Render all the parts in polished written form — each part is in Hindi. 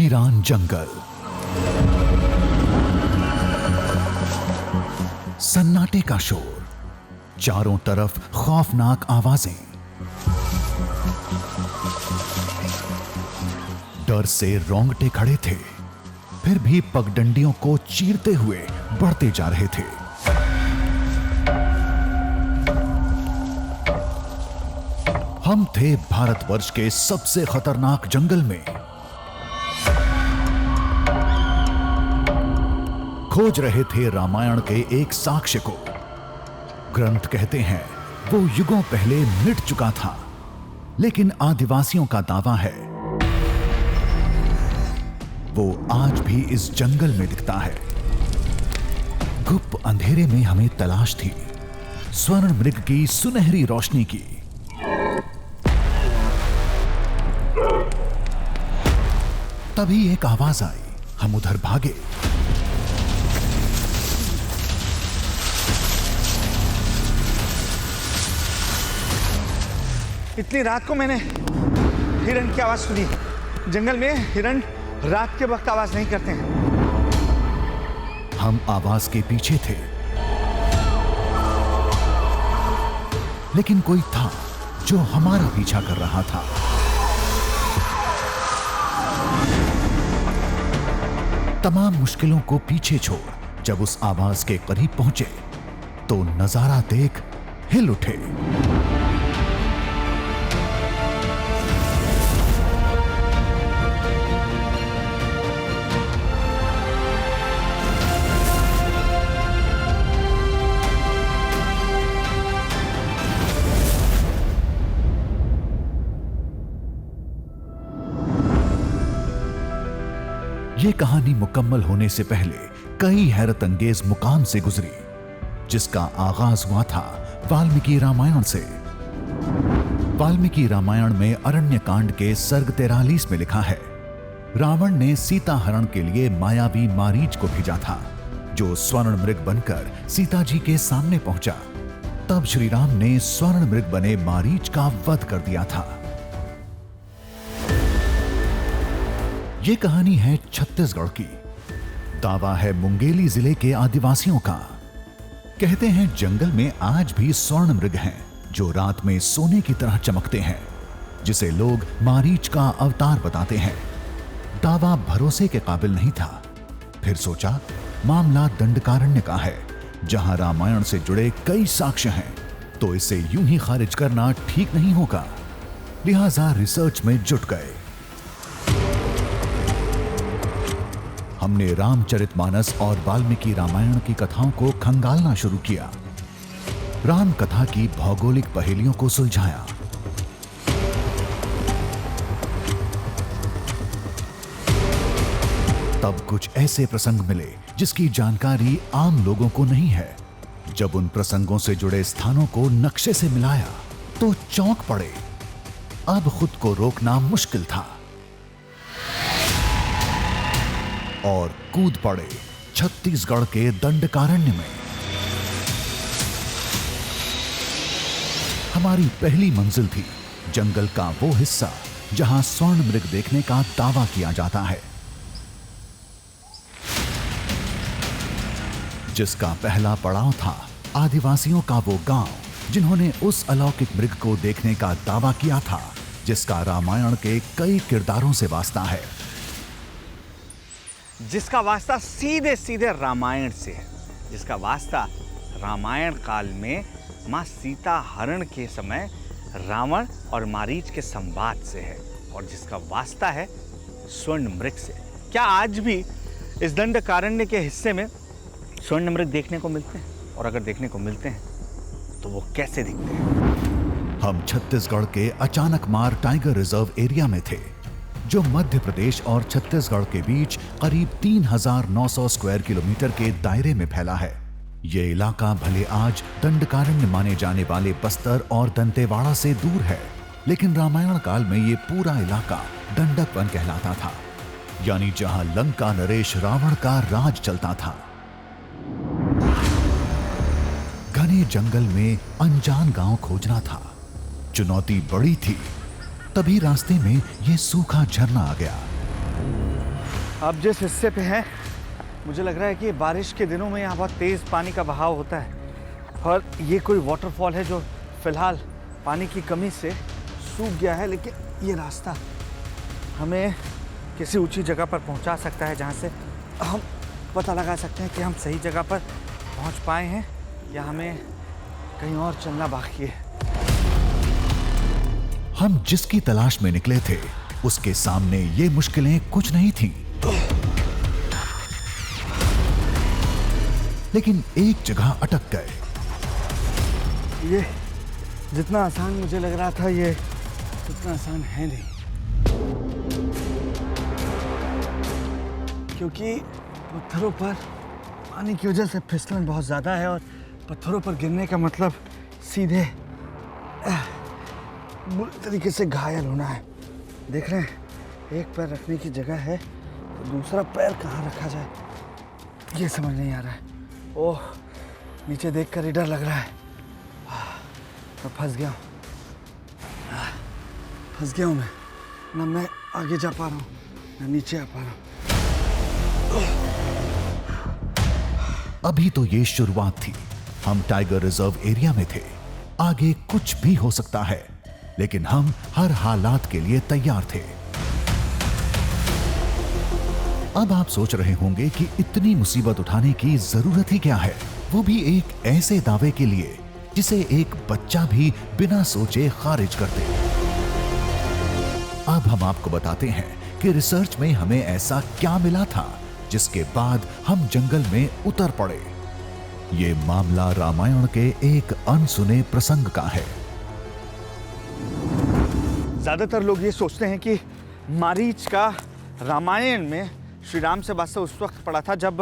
वीरान जंगल, सन्नाटे का शोर, चारों तरफ खौफनाक आवाजें। डर से रोंगटे खड़े थे, फिर भी पगडंडियों को चीरते हुए बढ़ते जा रहे थे। हम थे भारतवर्ष के सबसे खतरनाक जंगल में। खोज रहे थे रामायण के एक साक्ष्य को। ग्रंथ कहते हैं वो युगों पहले मिट चुका था, लेकिन आदिवासियों का दावा है वो आज भी इस जंगल में दिखता है। गुप्त अंधेरे में हमें तलाश थी स्वर्ण मृग की सुनहरी रोशनी की। तभी एक आवाज आई, हम उधर भागे। इतनी रात को मैंने हिरण की आवाज सुनी। जंगल में हिरण रात के वक्त आवाज नहीं करते हैं। हम आवाज के पीछे थे, लेकिन कोई था जो हमारा पीछा कर रहा था। तमाम मुश्किलों को पीछे छोड़ जब उस आवाज के करीब पहुंचे तो नजारा देख हिल उठे। ये कहानी मुकम्मल होने से पहले कई हैरत अंगेज मुकाम से गुजरी, जिसका आगाज हुआ था वाल्मीकि रामायण से। वाल्मीकि रामायण में अरण्य कांड के सर्ग 43 में लिखा है, रावण ने सीता हरण के लिए मायावी मारीच को भेजा था, जो स्वर्ण मृग बनकर सीता जी के सामने पहुंचा। तब श्री राम ने स्वर्ण मृग बने मारीच का वध कर दिया था। ये कहानी है छत्तीसगढ़ की। दावा है मुंगेली जिले के आदिवासियों का। कहते हैं जंगल में आज भी स्वर्ण मृग हैं जो रात में सोने की तरह चमकते हैं, जिसे लोग मारीच का अवतार बताते हैं। दावा भरोसे के काबिल नहीं था। फिर सोचा मामला दंडकारण्य का है, जहां रामायण से जुड़े कई साक्ष्य हैं, तो इसे यूं ही खारिज करना ठीक नहीं होगा। लिहाजा रिसर्च में जुट गए। हमने रामचरितमानस और वाल्मीकि रामायण की कथाओं को खंगालना शुरू किया। राम कथा की भौगोलिक पहेलियों को सुलझाया। तब कुछ ऐसे प्रसंग मिले जिसकी जानकारी आम लोगों को नहीं है। जब उन प्रसंगों से जुड़े स्थानों को नक्शे से मिलाया तो चौंक पड़े। अब खुद को रोकना मुश्किल था और कूद पड़े छत्तीसगढ़ के दंडकारण्य में। हमारी पहली मंजिल थी जंगल का वो हिस्सा जहां स्वर्ण मृग देखने का दावा किया जाता है, जिसका पहला पड़ाव था आदिवासियों का वो गांव जिन्होंने उस अलौकिक मृग को देखने का दावा किया था, जिसका रामायण के कई किरदारों से वास्ता है। जिसका वास्ता सीधे सीधे रामायण से है, जिसका वास्ता रामायण काल में माँ सीता हरण के समय रावण और मारीच के संवाद से है, और जिसका वास्ता है स्वर्ण मृग से। क्या आज भी इस दंडकारण्य के हिस्से में स्वर्ण मृग देखने को मिलते हैं? और अगर देखने को मिलते हैं तो वो कैसे दिखते हैं? हम छत्तीसगढ़ के अचानक मार टाइगर रिजर्व एरिया में थे, जो मध्य प्रदेश और छत्तीसगढ़ के बीच करीब 3900 स्क्वायर किलोमीटर के दायरे में फैला है। ये इलाका भले आज दंडकारण्य माने जाने वाले बस्तर और दंतेवाड़ा से दूर है, लेकिन रामायण काल में ये पूरा इलाका दंडक वन कहलाता था, यानी जहां लंका नरेश रावण का राज चलता था। घने जंगल में अनजान गांव खोजना था। चुनौती बड़ी थी। तभी रास्ते में यह सूखा झरना आ गया। अब जिस हिस्से पे हैं, मुझे लग रहा है कि बारिश के दिनों में यहाँ बहुत तेज़ पानी का बहाव होता है और ये कोई वाटरफॉल है जो फिलहाल पानी की कमी से सूख गया है, लेकिन ये रास्ता हमें किसी ऊंची जगह पर पहुंचा सकता है जहां से हम पता लगा सकते हैं कि हम सही जगह पर पहुंच पाए हैं या हमें कहीं और चलना बाकी है। हम जिसकी तलाश में निकले थे उसके सामने ये मुश्किलें कुछ नहीं थीं। लेकिन एक जगह अटक गए। ये जितना आसान मुझे लग रहा था ये उतना आसान है नहीं, क्योंकि पत्थरों पर पानी की वजह से फिसलन बहुत ज़्यादा है और पत्थरों पर गिरने का मतलब सीधे बुरी तरीके से घायल होना है। देख रहे हैं, एक पैर रखने की जगह है तो दूसरा पैर कहाँ रखा जाए ये समझ नहीं आ रहा है। ओह, नीचे देखकर ही डर लग रहा है। मैं फंस गया हूँ, फंस गया हूँ मैं। ना मैं आगे जा पा रहा हूँ ना नीचे आ पा रहा हूँ। अभी तो ये शुरुआत थी। हम टाइगर रिजर्व एरिया में थे। आगे कुछ भी हो सकता है, लेकिन हम हर हालात के लिए तैयार थे। अब आप सोच रहे होंगे कि इतनी मुसीबत उठाने की जरूरत ही क्या है, वो भी एक ऐसे दावे के लिए जिसे एक बच्चा भी बिना सोचे खारिज कर दे। अब हम आपको बताते हैं कि रिसर्च में हमें ऐसा क्या मिला था जिसके बाद हम जंगल में उतर पड़े। ये मामला रामायण के एक अनसुने प्रसंग का है। ज्यादातर लोग ये सोचते हैं कि मारीच का रामायण में श्री राम से वास्ता उस वक्त पड़ा था जब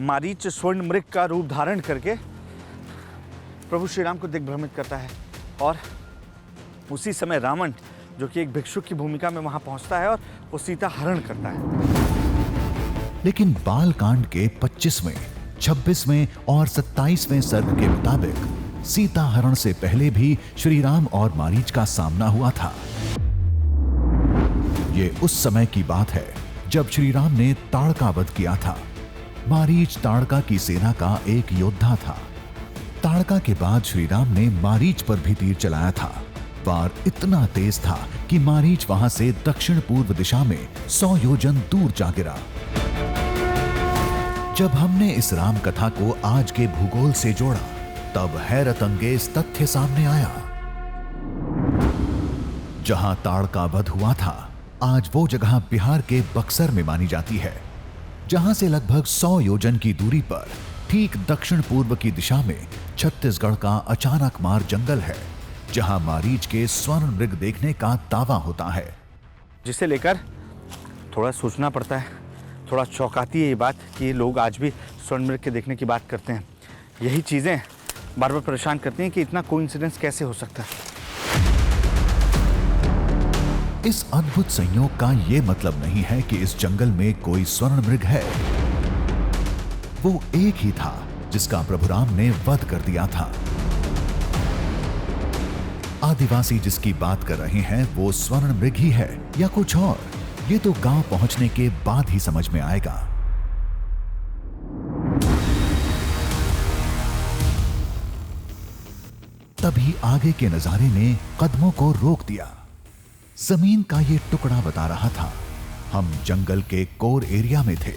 मारीच स्वर्ण मृग का रूप धारण करके प्रभु श्री राम को दिग्भ्रमित करता है और उसी समय रावण, जो कि एक भिक्षुक की भूमिका में वहां पहुंचता है और वो सीता हरण करता है। लेकिन बालकांड के 25वें, 26वें और 27वें सर्ग के मुताबिक सीता हरण से पहले भी श्री राम और मारीच का सामना हुआ था। ये उस समय की बात है जब श्री राम ने ताड़का वध किया था। मारीच ताड़का की सेना का एक योद्धा था। ताड़का के बाद श्री राम ने मारीच पर भी तीर चलाया था। वार इतना तेज था कि मारीच वहां से दक्षिण पूर्व दिशा में 100 योजन दूर जा गिरा। जब हमने इस राम कथा को आज के भूगोल से जोड़ा, तब हैरत अंगेज तथ्य सामने आया। जहां ताड़का वध हुआ था, आज वो जगह बिहार के बक्सर में मानी जाती है, जहां से लगभग 100 योजन की दूरी पर ठीक दक्षिण पूर्व की दिशा में छत्तीसगढ़ का अचानक मार जंगल है, जहां मारीच के स्वर्ण मृग देखने का दावा होता है। जिसे लेकर थोड़ा सोचना पड़ता है, थोड़ा चौंकाती है ये बात कि लोग आज भी स्वर्ण मृग के देखने की बात करते हैं। यही चीज़ें बार बार परेशान करती हैं कि इतना कोइंसिडेंस कैसे हो सकता है। इस अद्भुत संयोग का यह मतलब नहीं है कि इस जंगल में कोई स्वर्ण मृग है। वो एक ही था जिसका प्रभु राम ने वध कर दिया था। आदिवासी जिसकी बात कर रहे हैं वो स्वर्ण मृग ही है या कुछ और, ये तो गांव पहुंचने के बाद ही समझ में आएगा। तभी आगे के नजारे ने कदमों को रोक दिया। जमीन का ये टुकड़ा बता रहा था हम जंगल के कोर एरिया में थे।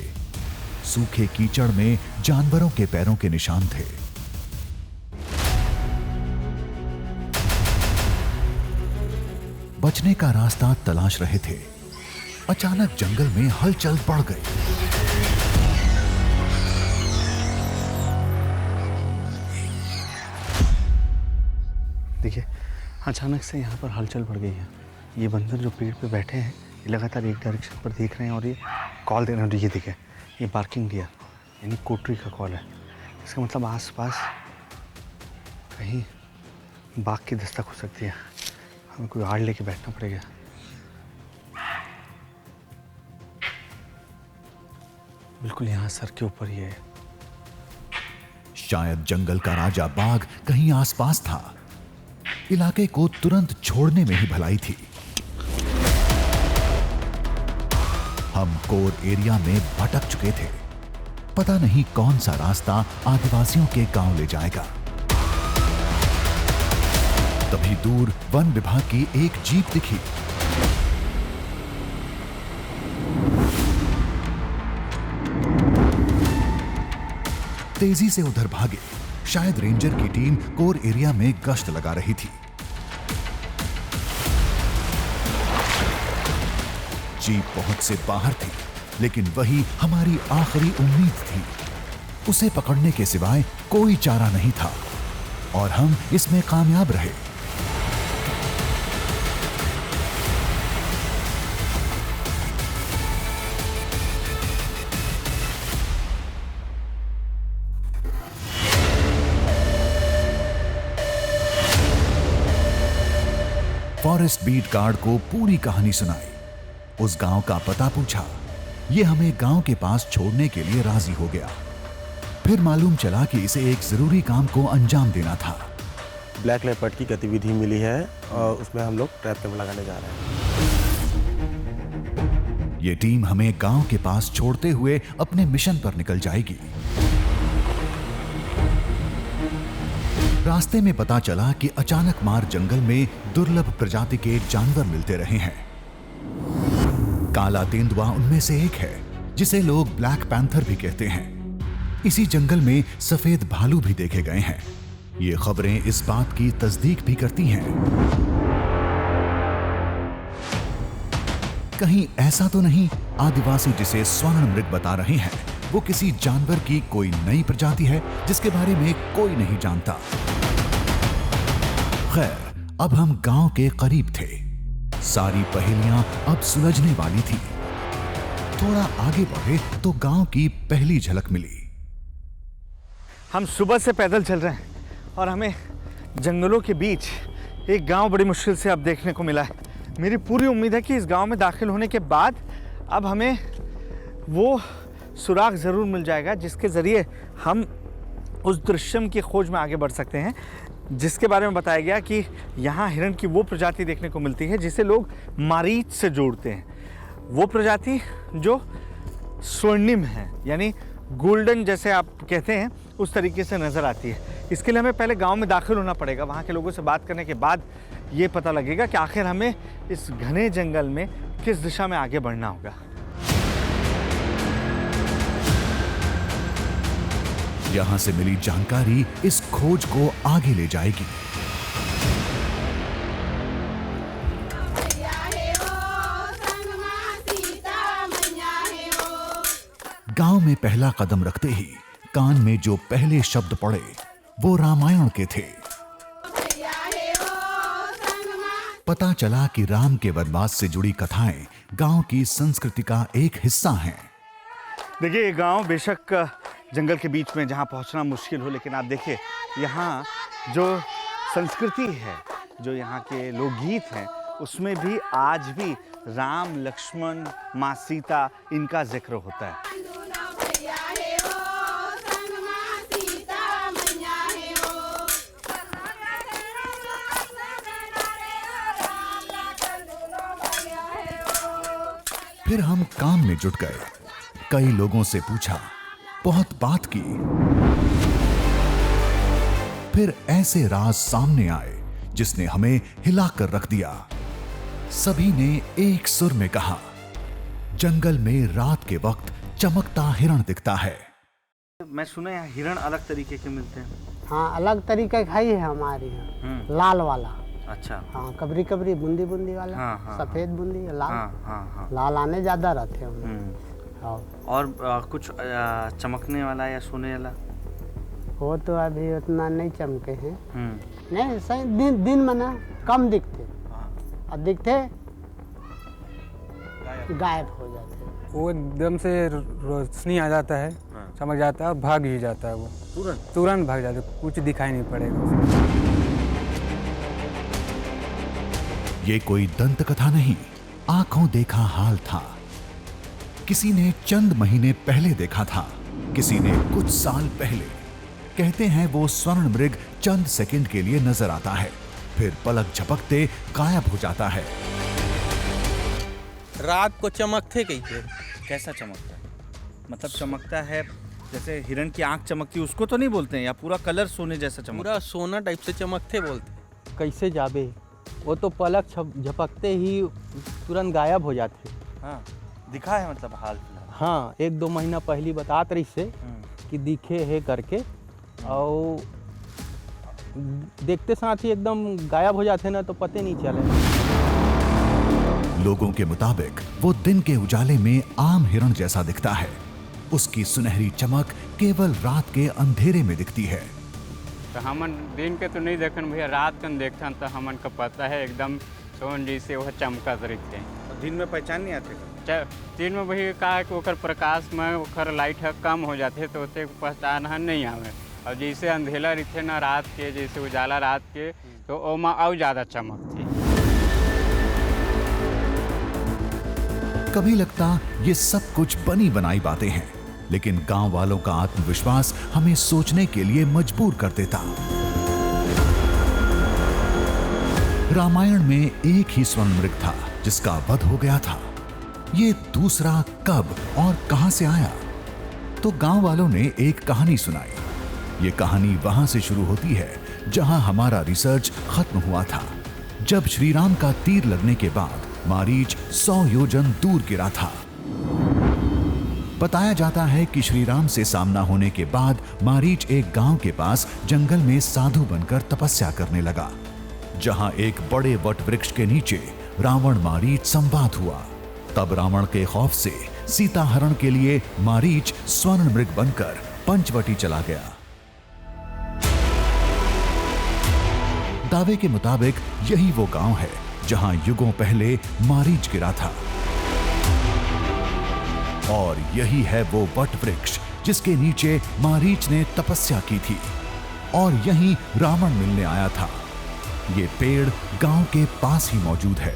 सूखे कीचड़ में जानवरों के पैरों के निशान थे। बचने का रास्ता तलाश रहे थे। अचानक जंगल में हलचल बढ़ गई। देखिए, अचानक से यहाँ पर हलचल बढ़ गई है। ये बंदर जो पेड़ पे बैठे हैं, ये लगातार एक डायरेक्शन पर देख रहे हैं और ये कॉल दे रहे हैं। ये देखिए, ये बार्किंग डियर यानी कोटरी का कॉल है। इसका मतलब आसपास कहीं बाघ की दस्तक हो सकती है। हमें कोई आड़ लेके बैठना पड़ेगा। बिल्कुल यहाँ सर के ऊपर ये है। शायद जंगल का राजा बाघ कहीं आसपास था। इलाके को तुरंत छोड़ने में ही भलाई थी। हम कोर एरिया में भटक चुके थे। पता नहीं कौन सा रास्ता आदिवासियों के गांव ले जाएगा। तभी दूर वन विभाग की एक जीप दिखी। तेजी से उधर भागे। शायद रेंजर की टीम कोर एरिया में गश्त लगा रही थी। जीप पहुंच से बाहर थी, लेकिन वही हमारी आखिरी उम्मीद थी। उसे पकड़ने के सिवाय कोई चारा नहीं था और हम इसमें कामयाब रहे। फॉरेस्ट बीट गार्ड को पूरी कहानी सुनाई, उस गांव का पता पूछा। ये हमें गांव के पास छोड़ने के लिए राजी हो गया। फिर मालूम चला कि इसे एक जरूरी काम को अंजाम देना था। ब्लैक लेपर्ड की गतिविधि मिली है और उसमें हम लोग ट्रैप कैमरा लगाने जा रहे हैं। ये टीम हमें गांव के पास छोड़ते हुए अपने मिशन पर निकल जाएगी। रास्ते में पता चला कि अचानक मार जंगल में दुर्लभ प्रजाति के जानवर मिलते रहे हैं। काला तेंदुआ उनमें से एक है, जिसे लोग ब्लैक पैंथर भी कहते हैं। इसी जंगल में सफेद भालू भी देखे गए हैं। ये खबरें इस बात की तस्दीक भी करती हैं। कहीं ऐसा तो नहीं आदिवासी जिसे स्वर्ण मृग बता रहे हैं वो किसी जानवर की कोई नई प्रजाति है जिसके बारे में कोई नहीं जानता। खैर, अब हम गांव के करीब थे। सारी पहेलियां अब सुलझने वाली थी। थोड़ा आगे बढ़े तो गांव की पहली झलक मिली। हम सुबह से पैदल चल रहे हैं और हमें जंगलों के बीच एक गांव बड़ी मुश्किल से अब देखने को मिला है। मेरी पूरी उम्मीद है कि इस गांव में दाखिल होने के बाद अब हमें वो सुराग ज़रूर मिल जाएगा जिसके ज़रिए हम उस दृश्यम की खोज में आगे बढ़ सकते हैं, जिसके बारे में बताया गया कि यहाँ हिरण की वो प्रजाति देखने को मिलती है जिसे लोग मारीच से जोड़ते हैं। वो प्रजाति जो स्वर्णिम है, यानी गोल्डन जैसे आप कहते हैं उस तरीके से नज़र आती है। इसके लिए हमें पहले गांव में दाखिल होना पड़ेगा। वहाँ के लोगों से बात करने के बाद ये पता लगेगा कि आखिर हमें इस घने जंगल में किस दिशा में आगे बढ़ना होगा। यहां से मिली जानकारी इस खोज को आगे ले जाएगी। गांव में पहला कदम रखते ही कान में जो पहले शब्द पड़े वो रामायण के थे। पता चला कि राम के वनवास से जुड़ी कथाएं गांव की संस्कृति का एक हिस्सा हैं। देखिए, ये गांव बेशक जंगल के बीच में जहाँ पहुँचना मुश्किल हो, लेकिन आप देखिए यहाँ जो संस्कृति है, जो यहाँ के लोकगीत हैं, उसमें भी आज भी राम, लक्ष्मण, माँ सीता, इनका जिक्र होता है। फिर हम काम में जुट गए। कई लोगों से पूछा, बहुत बात की। फिर ऐसे राज सामने आए जिसने हमें हिलाकर रख दिया। सभी ने एक सुर में कहा, जंगल में रात के वक्त चमकता हिरण दिखता है। मैं सुना यहाँ हिरण अलग तरीके के मिलते हैं। हाँ, अलग तरीके का ही है हमारे यहाँ। लाल वाला। अच्छा। हाँ, कबरी कबरी बूंदी बूंदी वाला। हाँ, सफेद बूंदी, लाल। हाँ। लाल आने ज्यादा रहते हैं। और कुछ चमकने वाला या सोने वाला? वो तो अभी उतना नहीं चमके हैं। नहीं, सही दिन में ना कम दिखते और दिखते गायब हो जाते। वो एकदम से रोशनी आ जाता है, चमक जाता है और भाग ही जाता है। वो तुरंत भाग जाता है, कुछ दिखाई नहीं पड़ेगा। ये कोई दंत कथा नहीं, आंखों देखा हाल था। किसी ने चंद महीने पहले देखा था, किसी ने कुछ साल पहले। कहते हैं वो स्वर्ण मृग चंद सेकंड के लिए नजर आता है, फिर पलक झपकते गायब हो जाता है। रात को चमकते कैसे? कैसा चमकता है? मतलब चमकता है जैसे हिरण की आंख चमकती है उसको तो नहीं बोलते हैं, या पूरा कलर सोने जैसा चमकता पूरा सोना टाइप से चमकते बोलते। कैसे जाबे, वो तो पलक झपकते ही तुरंत गायब हो जाते। हाँ, दिखा है मतलब हाल फिलहाल? हाँ, 1-2 महीना पहली बतात रही से कि दिखे है करके, और देखते साथ ही एकदम गायब हो जाते ना, तो पते नहीं चले। लोगों के मुताबिक वो दिन के उजाले में आम हिरण जैसा दिखता है। उसकी सुनहरी चमक केवल रात के अंधेरे में दिखती है। तो हमन दिन के तो नहीं देखन भैया, रात कन देखन तो हमन का पता है एकदम सोन जैसे वह चमकत रहते हैं। दिन में पहचान नहीं आते? दिन में भैया का है कि ओकर प्रकाश में ओकर लाइट है कम हो जाते तो ओते पहचान नहीं आवे, और जैसे अंधेला रहते ना रात के, जैसे उजाला रात के, तो ओमा और ज़्यादा चमकती। कभी लगता ये सब कुछ बनी बनाई बातें हैं, लेकिन गांव वालों का आत्मविश्वास हमें सोचने के लिए मजबूर कर देता। रामायण में एक ही स्वर्ण मृग था जिसका वध हो गया था। ये दूसरा कब और कहां से आया? तो गांव वालों ने एक कहानी सुनाई। ये कहानी वहां से शुरू होती है जहां हमारा रिसर्च खत्म हुआ था, जब श्री राम का तीर लगने के बाद मारीच 100 योजन दूर गिरा था। बताया जाता है कि श्री राम से सामना होने के बाद मारीच एक गांव के पास जंगल में साधु बनकर तपस्या करने लगा, जहां एक बड़े वट वृक्ष के नीचे रावण मारीच संवाद हुआ। तब रावण के खौफ से सीता हरण के लिए मारीच स्वर्ण मृग बनकर पंचवटी चला गया। दावे के मुताबिक यही वो गांव है जहां युगों पहले मारीच गिरा था, और यही है वो वट वृक्ष जिसके नीचे मारीच ने तपस्या की थी, और यहीं रावण मिलने आया था। ये पेड़ गांव के पास ही मौजूद है।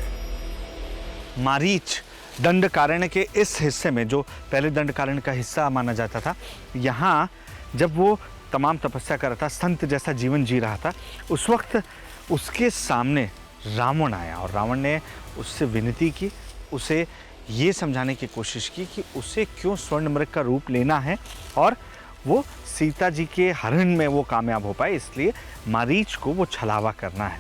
मारीच दंडकारण्य के इस हिस्से में, जो पहले दंडकारण्य का हिस्सा माना जाता था, यहाँ जब वो तमाम तपस्या कर रहा था, संत जैसा जीवन जी रहा था, उस वक्त उसके सामने रावण आया और रावण ने उससे विनती की, उसे ये समझाने की कोशिश की कि उसे क्यों स्वर्ण मृग का रूप लेना है और वो सीता जी के हरण में वो कामयाब हो पाए, इसलिए मारीच को वो छलावा करना है।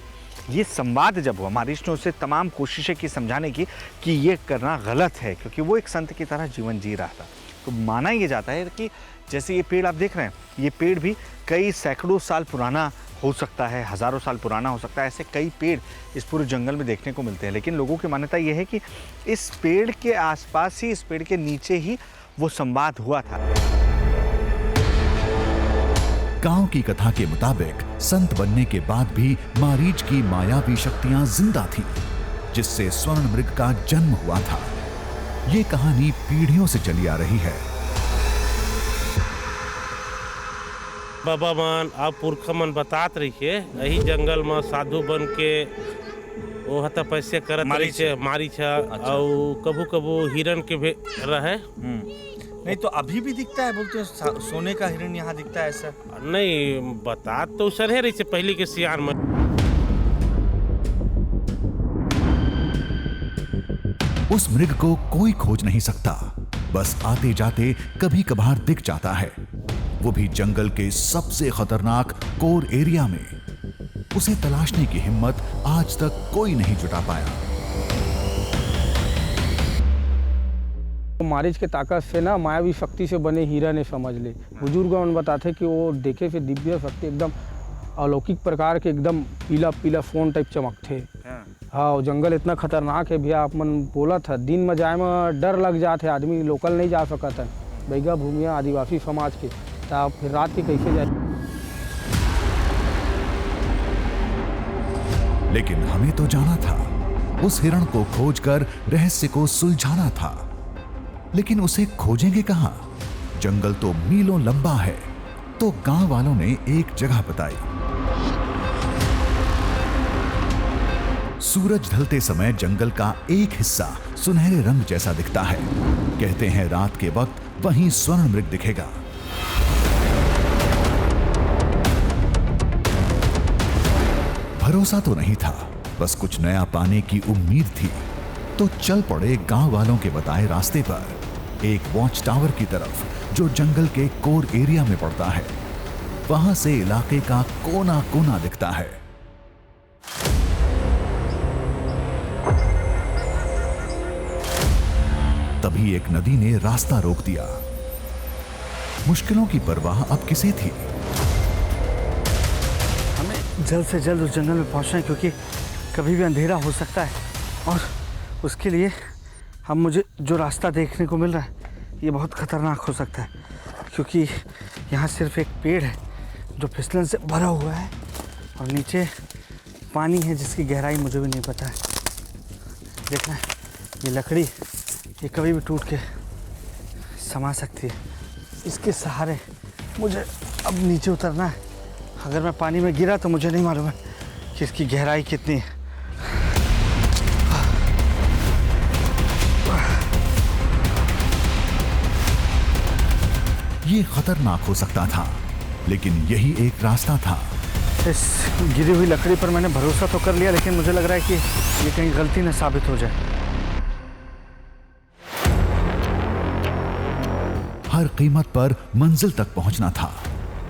ये संवाद जब हुआ, मारीच ने उसे तमाम कोशिशें की समझाने की कि ये करना गलत है, क्योंकि वो एक संत की तरह जीवन जी रहा था। तो माना ये जाता है कि जैसे ये पेड़ आप देख रहे हैं, ये पेड़ भी कई सैकड़ों साल पुराना हो सकता है, हज़ारों साल पुराना हो सकता है। ऐसे कई पेड़ इस पूरे जंगल में देखने को मिलते हैं, लेकिन लोगों की मान्यता यह है कि इस पेड़ के आसपास ही, इस पेड़ के नीचे ही वो संवाद हुआ था। गांव की कथा के मुताबिक संत बनने के बाद भी मारीच की मायावी शक्तियां जिंदा थीं, जिससे स्वर्ण मृग का जन्म हुआ था। ये कहानी पीढ़ियों से चली आ रही है। बाबा मन आप पुरखा मन बतात रहिए, यही जंगल में साधु बन के वो तपस्या करत मारीच और कभू कभू हिरण के भी रहे। नहीं तो अभी भी दिखता है, बोलते हैं सोने का हिरण यहाँ दिखता है, ऐसा नहीं बता तो सर है रही से पहले के सियार में। उस मृग को कोई खोज नहीं सकता, बस आते जाते कभी कभार दिख जाता है, वो भी जंगल के सबसे खतरनाक कोर एरिया में। उसे तलाशने की हिम्मत आज तक कोई नहीं जुटा पाया। मारीच के ताकत से ना मायावी शक्ति से बने हीरा ने समझ ले। बुजुर्गों ने बताते कि वो देखे से दिव्य शक्ति एकदम अलौकिक प्रकार के, एकदम पीला पीला फोन टाइप चमकते। हाँ, जंगल इतना खतरनाक है भैया, आप मन बोला था दिन में जाए में डर लग जाते, आदमी लोकल नहीं जा सकता है, बैगा भूमिया आदिवासी समाज के, तो फिर रात के कैसे जाए। लेकिन हमें तो जाना था, उस हिरण को खोजकर रहस्य को सुलझाना था, लेकिन उसे खोजेंगे कहां? जंगल तो मीलों लंबा है। तो गांव वालों ने एक जगह बताई। सूरज ढलते समय जंगल का एक हिस्सा सुनहरे रंग जैसा दिखता है। कहते हैं रात के वक्त वहीं स्वर्ण मृग दिखेगा। भरोसा तो नहीं था, बस कुछ नया पाने की उम्मीद थी। तो चल पड़े गांव वालों के बताए रास्ते पर एक वॉच टावर की तरफ जो जंगल के कोर एरिया में पड़ता है। वहां से इलाके का कोना कोना दिखता है। तभी एक नदी ने रास्ता रोक दिया। मुश्किलों की परवाह अब किसे थी? हमें जल्द से जल्द उस जंगल में पहुंचना है क्योंकि कभी भी अंधेरा हो सकता है और उसके लिए हम मुझे जो रास्ता देखने को मिल रहा है ये बहुत ख़तरनाक हो सकता है क्योंकि यहाँ सिर्फ एक पेड़ है जो फिसलन से भरा हुआ है और नीचे पानी है जिसकी गहराई मुझे भी नहीं पता है। देखना ये लकड़ी ये कभी भी टूट के समा सकती है। इसके सहारे मुझे अब नीचे उतरना है। अगर मैं पानी में गिरा तो मुझे नहीं मालूम है कि इसकी गहराई कितनी है। ये खतरनाक हो सकता था, लेकिन यही एक रास्ता था। इस गिरी हुई लकड़ी पर मैंने भरोसा तो कर लिया, लेकिन मुझे लग रहा है कि ये कहीं गलती न साबित हो जाए। हर कीमत पर मंजिल तक पहुंचना था।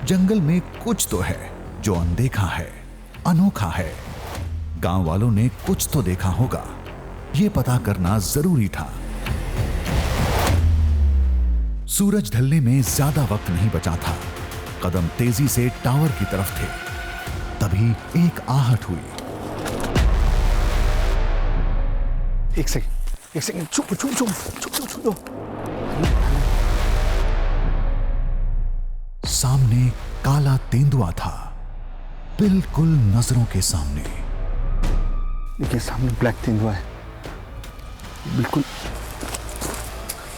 जंगल में कुछ तो है जो अनदेखा है, अनोखा है। गांव वालों ने कुछ तो देखा होगा, यह पता करना जरूरी था। सूरज ढलने में ज्यादा वक्त नहीं बचा था। कदम तेजी से टावर की तरफ थे। तभी एक आहट हुई। एक सेकंड, चुप चुप चुप चुप चुप चुप। सामने काला तेंदुआ था, बिल्कुल नजरों के सामने। देखिए सामने ब्लैक तेंदुआ है, बिल्कुल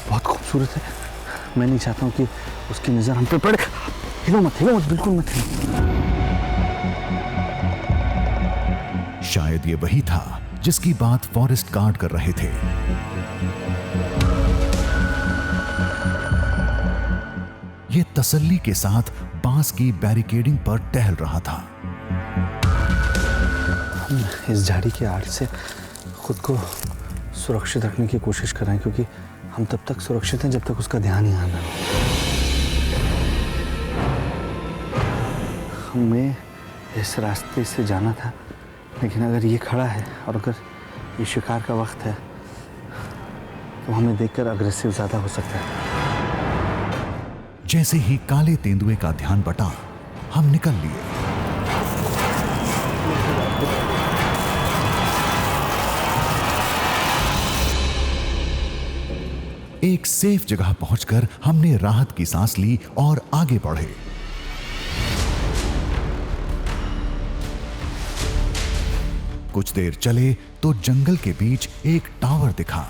बहुत खूबसूरत है। मैं नहीं चाहता हूँ कि उसकी नजर हम पे पड़े। हिलो मत, बिल्कुल मत हिलो। शायद ये वही था जिसकी बात फॉरेस्ट गार्ड कर रहे थे। ये तसल्ली के साथ बांस की बैरिकेडिंग पर टहल रहा था। हम इस झाड़ी की आड़ से खुद को सुरक्षित रखने की कोशिश कर रहे हैं क्योंकि हम तब तक सुरक्षित हैं जब तक उसका ध्यान ही आना। हमें इस रास्ते से जाना था, लेकिन अगर ये खड़ा है और अगर ये शिकार का वक्त है तो हमें देखकर अग्रेसिव ज़्यादा हो सकता है। जैसे ही काले तेंदुए का ध्यान बटा, हम निकल लिए। एक सेफ जगह पहुंचकर हमने राहत की सांस ली और आगे बढ़े। कुछ देर चले तो जंगल के बीच एक टावर दिखा।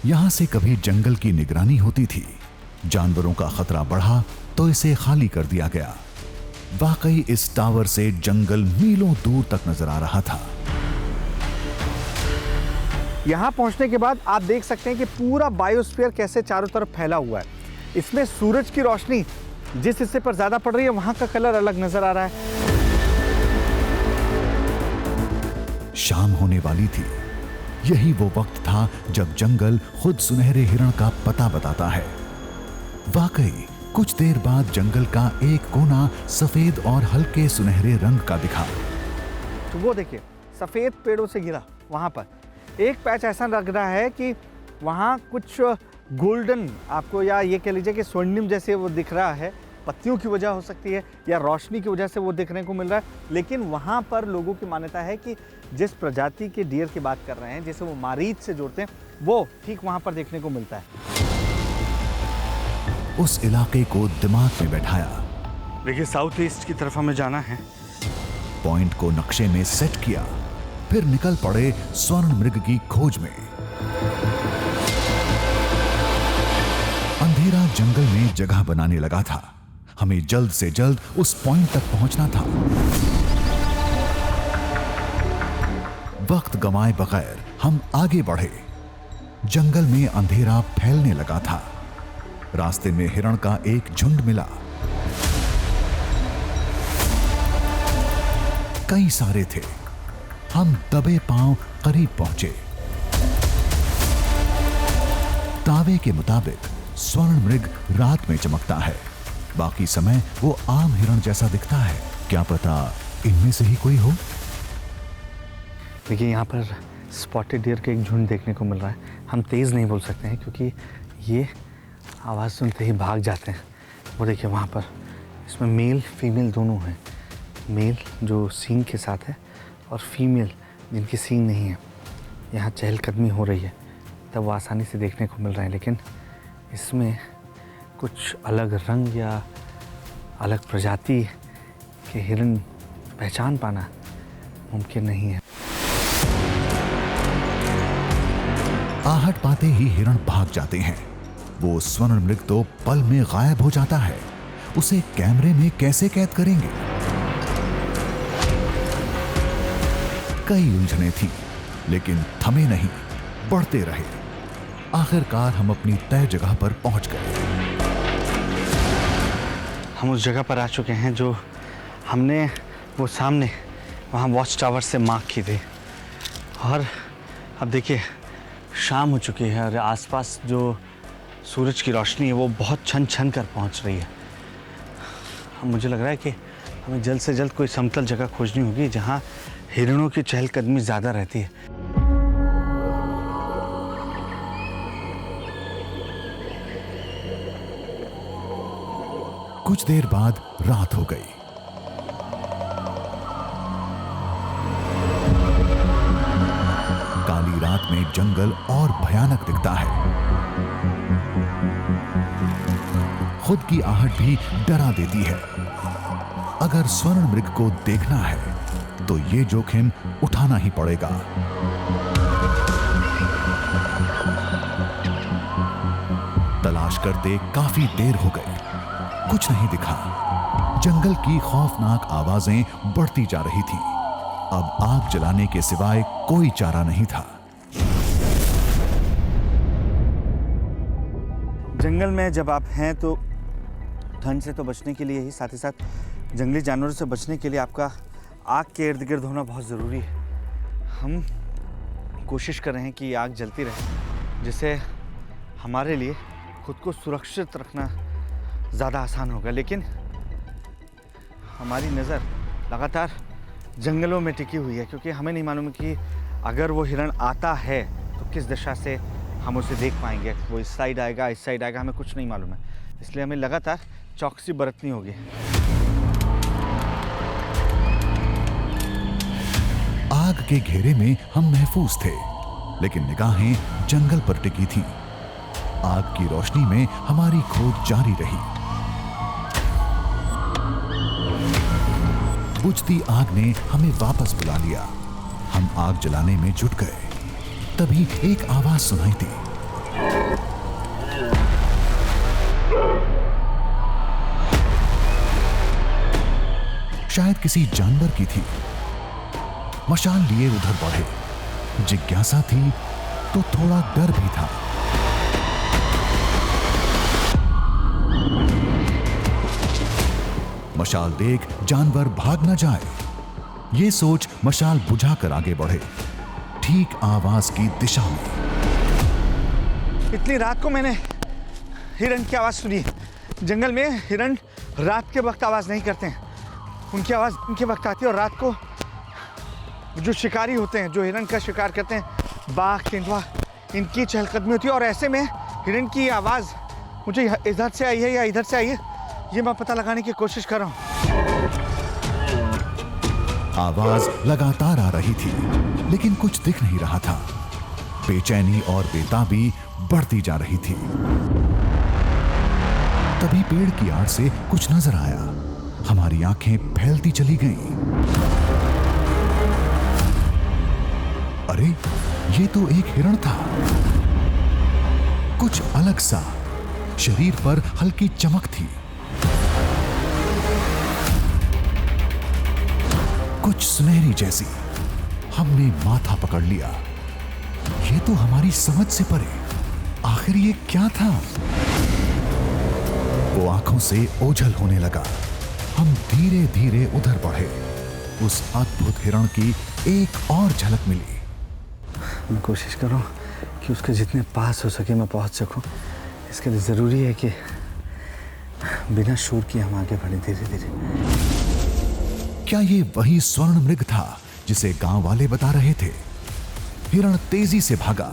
यहां से कभी जंगल की निगरानी होती थी। जानवरों का खतरा बढ़ा तो इसे खाली कर दिया गया। वाकई इस टावर से जंगल मीलों दूर तक नजर आ रहा था। यहाँ पहुँचने के बाद आप देख सकते हैं कि पूरा बायोस्फीयर कैसे चारों तरफ फैला हुआ है। इसमें सूरज की रोशनी जिस हिस्से पर ज्यादा पड़ रही है वहां का कलर अलग नजर आ रहा है। शाम होने वाली थी। यही वो वक्त था जब जंगल खुद सुनहरे हिरण का पता बताता है। वाकई कुछ देर बाद जंगल का एक कोना सफेद और हल्के सुनहरे रंग का दिखा। तो वो देखिए सफेद पेड़ों से घिरा वहां पर एक पैच ऐसा लग रहा है कि वहाँ कुछ गोल्डन आपको या ये कह लीजिए कि स्वर्णिम जैसे वो दिख रहा है। पत्तियों की वजह हो सकती है या रोशनी की वजह से वो देखने को मिल रहा है। लेकिन वहाँ पर लोगों की मान्यता है कि जिस प्रजाति के डियर की बात कर रहे हैं, जिसे वो मारीच से जोड़ते हैं, वो ठीक वहाँ पर देखने को मिलता है। उस इलाके को दिमाग में बैठाया। देखिए साउथ ईस्ट की तरफ हमें जाना है। पॉइंट को नक्शे में सेट किया, फिर निकल पड़े स्वर्ण मृग की खोज में। अंधेरा जंगल में जगह बनाने लगा था। हमें जल्द से जल्द उस पॉइंट तक पहुंचना था। वक्त गंवाए बगैर हम आगे बढ़े। जंगल में अंधेरा फैलने लगा था। रास्ते में हिरण का एक झुंड मिला। कई सारे थे। हम दबे पांव करीब पहुंचे। दावे के मुताबिक स्वर्ण मृग रात में चमकता है, बाकी समय वो आम हिरण जैसा दिखता है। क्या पता इनमें से ही कोई हो। देखिए यहाँ पर स्पॉटेड डियर के एक झुंड देखने को मिल रहा है। हम तेज़ नहीं बोल सकते हैं क्योंकि ये आवाज़ सुनते ही भाग जाते हैं। वो देखिए वहाँ पर, इसमें मेल फीमेल दोनों हैं। मेल जो सींग के साथ है और फीमेल जिनकी सींग नहीं है। यहाँ चहलकदमी हो रही है, तब वो आसानी से देखने को मिल रहे हैं, लेकिन इसमें कुछ अलग रंग या अलग प्रजाति के हिरण पहचान पाना मुमकिन नहीं है। आहट पाते ही हिरण भाग जाते हैं। वो स्वर्ण मृग तो पल में गायब हो जाता है। उसे कैमरे में कैसे कैद करेंगे? कई उलझने थी, लेकिन थमे नहीं, बढ़ते रहे। आखिरकार हम अपनी तय जगह पर पहुंच गए। हम उस जगह पर आ चुके हैं जो हमने वो सामने वहाँ वॉच टावर से मार्क की थी। और अब देखिए शाम हो चुकी है और आसपास जो सूरज की रोशनी है वो बहुत छन छन कर पहुँच रही है। अब मुझे लग रहा है कि हमें जल्द से जल्द कोई समतल जगह खोजनी होगी जहाँ हिरणों की चहलकदमी ज़्यादा रहती है। कुछ देर बाद रात हो गई। काली रात में जंगल और भयानक दिखता है। खुद की आहट भी डरा देती है। अगर स्वर्ण मृग को देखना है तो ये जोखिम उठाना ही पड़ेगा। तलाश करते काफी देर हो गई, कुछ नहीं दिखा। जंगल की खौफनाक आवाजें बढ़ती जा रही थी। अब आग जलाने के सिवाय कोई चारा नहीं था। जंगल में जब आप हैं तो ठंड से तो बचने के लिए ही, साथ ही साथ जंगली जानवरों से बचने के लिए आपका आग के इर्द गिर्द होना बहुत ज़रूरी है। हम कोशिश कर रहे हैं कि आग जलती रहे, जिससे हमारे लिए खुद को सुरक्षित रखना ज़्यादा आसान होगा। लेकिन हमारी नज़र लगातार जंगलों में टिकी हुई है, क्योंकि हमें नहीं मालूम कि अगर वो हिरण आता है तो किस दिशा से हम उसे देख पाएंगे। वो इस साइड आएगा, इस साइड आएगा, हमें कुछ नहीं मालूम है। इसलिए हमें लगातार चौकसी बरतनी होगी। आग के घेरे में हम महफूज थे, लेकिन निगाहें जंगल पर टिकी थीं। आग की रोशनी में हमारी खोज जारी रही। बुझती आग ने हमें वापस बुला लिया। हम आग जलाने में जुट गए। तभी एक आवाज सुनाई दी। शायद किसी जानवर की थी। मशाल लिए उधर बढ़े। जिज्ञासा थी तो थोड़ा डर भी था। मशाल देख जानवर भाग न जाए, ये सोच मशाल बुझाकर आगे बढ़े, ठीक आवाज की दिशा में। इतनी रात को मैंने हिरण की आवाज़ सुनी है। जंगल में हिरण रात के वक्त आवाज़ नहीं करते हैं। उनकी आवाज़ उनके वक्त आती है, और रात को जो शिकारी होते हैं, जो हिरण का शिकार करते हैं, बाघ, तेंदुआ, इनकी चहलकदमी होती है। और ऐसे में हिरण की आवाज़ मुझे इधर से आई है या इधर से आई है, ये मैं पता लगाने की कोशिश कर रहा हूँ। आवाज लगातार आ रही थी, लेकिन कुछ दिख नहीं रहा था। बेचैनी और बेताबी बढ़ती जा रही थी। तभी पेड़ की आड़ से कुछ नजर आया। हमारी आंखें फैलती चली गईं। अरे, ये तो एक हिरण था। कुछ अलग सा, शरीर पर हल्की चमक थी। कुछ सुनहरी जैसी। हमने माथा पकड़ लिया। ये तो हमारी समझ से परे। आखिर ये क्या था? वो आंखों से ओझल होने लगा। हम धीरे धीरे उधर बढ़े। उस अद्भुत हिरण की एक और झलक मिली। मैं कोशिश कर रहा हूँ कि उसके जितने पास हो सके मैं पहुंच सकूं। इसके लिए ज़रूरी है कि बिना शोर किए हम आगे बढ़े धीरे धीरे। क्या ये वही स्वर्ण मृग था जिसे गांव वाले बता रहे थे? हिरण तेजी से भागा,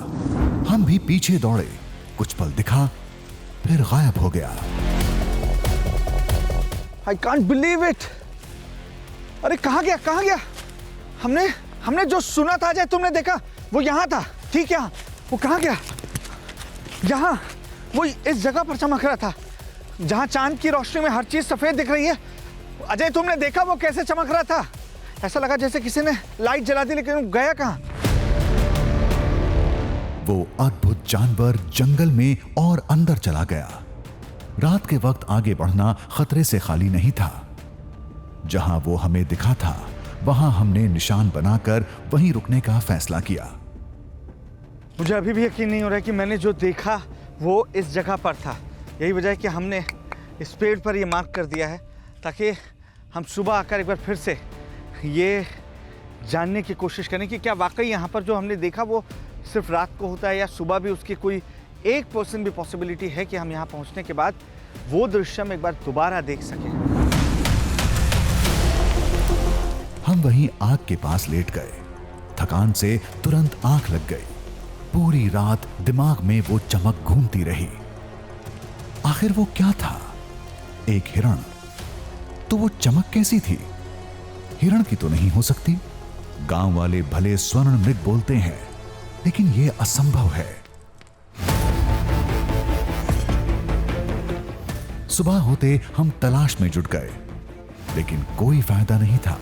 हम भी पीछे दौड़े। कुछ पल दिखा, फिर गायब हो गया। I can't believe it! अरे कहाँ गया, कहाँ गया? हमने जो सुना था अजय, तुमने देखा, वो यहाँ था, ठीक है? वो कहाँ गया? यहाँ, वो इस जगह पर चमक रहा था जहाँ चांद की रोशनी में हर चीज सफेद दिख रही है। अजय तुमने देखा वो कैसे चमक रहा था? ऐसा लगा जैसे किसी ने लाइट जला दी, लेकिन वो गया कहाँ? वो अद्भुत जानवर जंगल में और अंदर चला गया। रात के वक्त आगे बढ़ना खतरे से खाली नहीं था। जहां वो हमें दिखा था, वहां हमने निशान बनाकर वहीं रुकने का फैसला किया। मुझे अभी भी यकीन नहीं हो रहा है कि मैंने जो देखा वो इस जगह पर था। यही वजह है कि हमने इस पेड़ पर ये मार्क कर दिया है, ताकि हम सुबह आकर एक बार फिर से ये जानने की कोशिश करें कि क्या वाकई यहाँ पर जो हमने देखा वो सिर्फ रात को होता है, या सुबह भी उसकी कोई 1% भी पॉसिबिलिटी है कि हम यहाँ पहुँचने के बाद वो दृश्य हम एक बार दोबारा देख सकें। हम वहीं आग के पास लेट गए। थकान से तुरंत आंख लग गई। पूरी रात दिमाग में वो चमक घूमती रही। आखिर वो क्या था? एक हिरण। तो वो चमक कैसी थी? हिरण की तो नहीं हो सकती। गांव वाले भले स्वर्ण मृग बोलते हैं, लेकिन ये असंभव है। सुबह होते हम तलाश में जुट गए, लेकिन कोई फायदा नहीं था।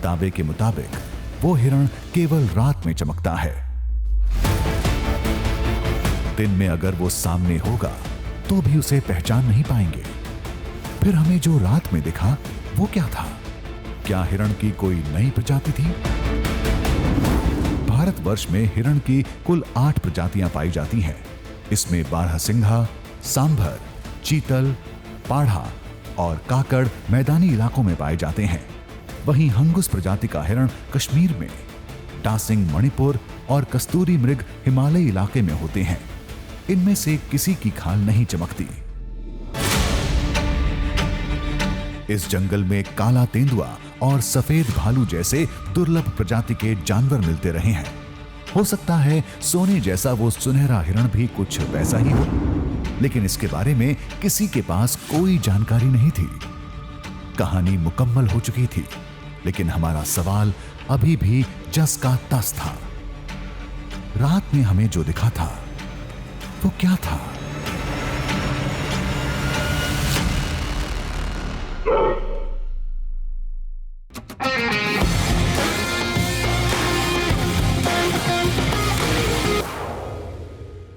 दावे के मुताबिक वो हिरण केवल रात में चमकता है। दिन में अगर वो सामने होगा तो भी उसे पहचान नहीं पाएंगे। फिर हमें जो रात में दिखा वो क्या था? क्या हिरण की कोई नई प्रजाति थी? भारतवर्ष में हिरण की कुल 8 प्रजातियां पाई जाती हैं। इसमें बारहसिंघा, सांभर, चीतल, पाढ़ा और काकड़ मैदानी इलाकों में पाए जाते हैं। वहीं हंगुस प्रजाति का हिरण कश्मीर में, डासिंग मणिपुर और कस्तूरी मृग हिमालयी इलाके में होते हैं। इनमें से किसी की खाल नहीं चमकती। इस जंगल में काला तेंदुआ और सफेद भालू जैसे दुर्लभ प्रजाति के जानवर मिलते रहे हैं। हो सकता है सोने जैसा वो सुनहरा हिरण भी कुछ वैसा ही हो, लेकिन इसके बारे में किसी के पास कोई जानकारी नहीं थी। कहानी मुकम्मल हो चुकी थी, लेकिन हमारा सवाल अभी भी जस का तस था। रात में हमें जो दिखा था वो क्या था?